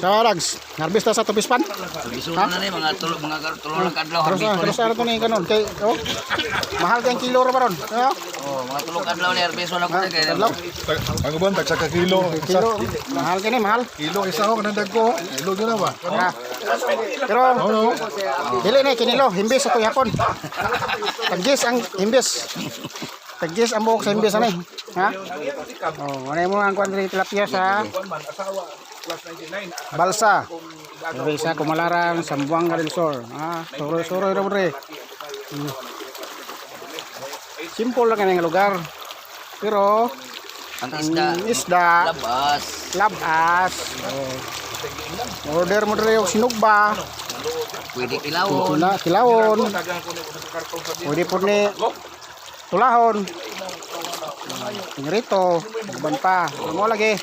Sa Rags, harvest ta sa Tupispan. Biso na ni mga tulong kadlaw harvest. Terus ano to ni kanon kay mahal kang kilo ra baron. Oh, mga tulong kadlaw ni harvest na ko kay. Kadlaw. Ang uban tag sa kilo. Kilo. Mahal kini, mahal. Kilo isa ho kanang dagko. Kilo gyud na ba? Pero dili na kinilo, himbis ato yapon. Taggis ang himbis. Taggis ang buhok sa himbis ani. Ha? Oh, ano mo ang kuan diri tilapia sa Balsa. Diri sa Kumalaran, Sambuanga del Sur. Ah, suro-suro ra bre. Simple lang ang lugar. Pero Ang isda labas. Order mo diri og sinugba. pwede kilawon. Kilawon. Pwede po ni tulahon. Pingrito. Uban pa. Mo lagi.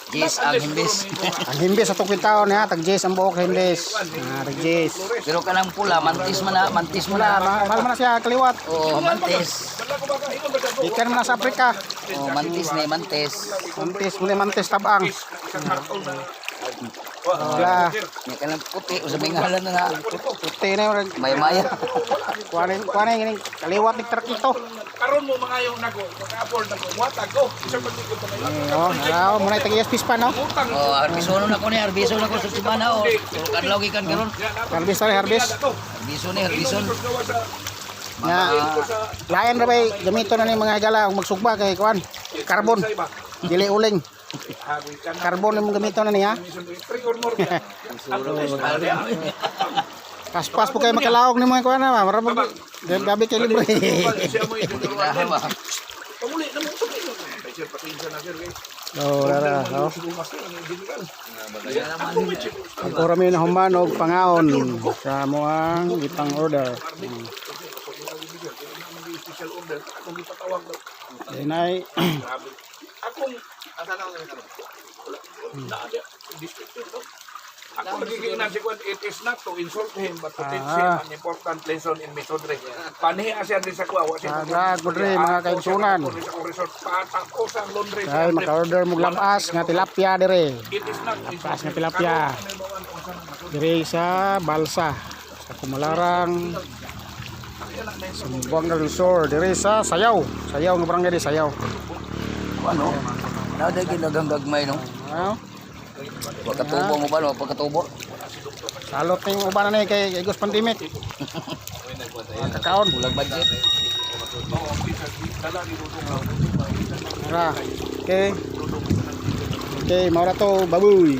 Yes, ang himbis. Ang himbis atong kwintaon ha. Tag Jess ang buhok himbis. Tag Jess. Pero kanang pula, mantis mo na. Mahal man na siya kaliwat. Oo, mantis. Ikan man na sa Afrika. Oo, mantis na mantis. Mantis tabang. Wala. May kanang puti, o sa may ngalan na nga. Puti na yung May maya. kuwanin yung kaliwat ni truck ito. Karon mo mga yung nag-afford na kumwatag ko. Isang pagkikot na Oo, muna itong ESPs pa no? Oo, harbiso na ko ni, harbiso na ko sa simana. O, tulong kadlaw gikan karon. Harvest tayo, harvest. Harbiso ni, harbiso. Nga, layan na ba'y gamito na ni mga higala ang magsugba kay kuwan. Carbon. Dili uling. Carbon yung gamito na niya. Paspas po kayo makalawag ni mga kuwan na. Marami gabi kayo libre. Rara. Ang orami na humanog pangaon sa muang ipang order. Dinay. Ako nagiging nasikwan, it is not to insult him, but to teach him an important lesson in methodry. Panihi asyan din sa kuwa. Sagad mo rin mga kaigsunan. Ay, maka-order mo lapas nga tilapia dire. Lapas nga tilapia. Dire sa Balsa. Sa Kumalarang. Sambuanga del Sur. Dire sa Sayaw. Sayaw nga barangay di Sayaw. Ano? Nada ginaganggagmay no? Ano? Pagkatubo mo ba no? Pagkatubo. Salot na yung ubanan na kay Igos Pandemic. Kakaon. Bulag budget. Okay. Okay, maura to baboy.